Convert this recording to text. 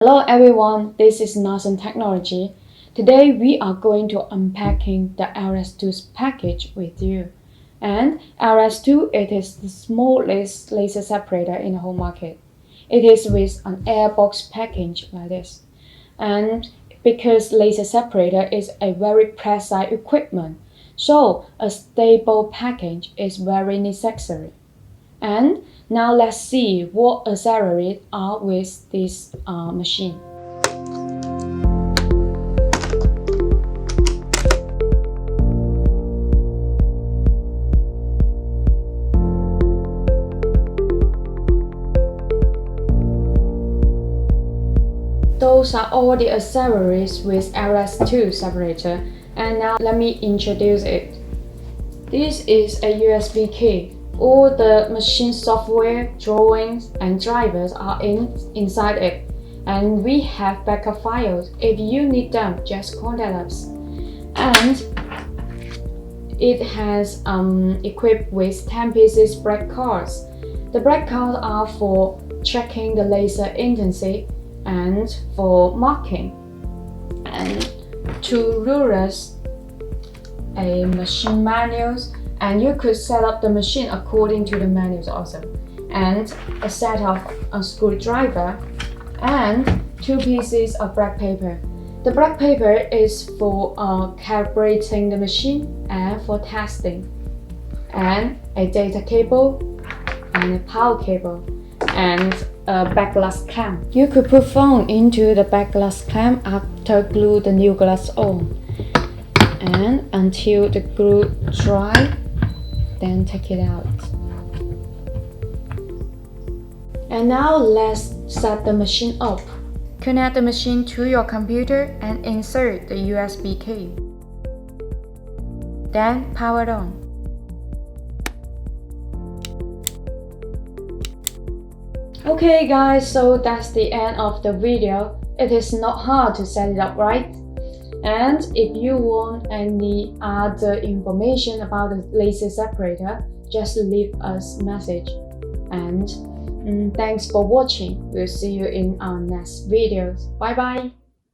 Hello everyone, this is Nasan Technology. Today we are going to unpacking the NA-LS2 package with you. And NA-LS2, it is the smallest laser separator in the whole market. It is with an airbox package like this. And because laser separator is a very precise equipment, so a stable package is very necessary. And now let's see what accessories are with this machine. Those are all the accessories with NA-LS2 separator, and now let me introduce it. This is a USB key. All the machine software, drawings, and drivers are inside it, and we have backup files. If you need them, just contact us. And it has equipped with 10 pieces brake cards. The brake cards are for checking the laser intensity and for marking, and 2 rulers, a machine manuals, and you could set up the machine according to the manuals also, and a set of a screwdriver, and 2 pieces of black paper. The black paper is for calibrating the machine and for testing, and a data cable and a power cable, and a back glass clamp. You could put phone into the back glass clamp after glue the new glass on, and until the glue dry, then take it out. And now let's set the machine up. Connect the machine to your computer and insert the USB key. Then power it on. Okay guys, so that's the end of the video. It is not hard to set it up, right? And if you want any other information about the laser separator, just leave us a message. And thanks for watching. We'll see you in our next videos. Bye bye.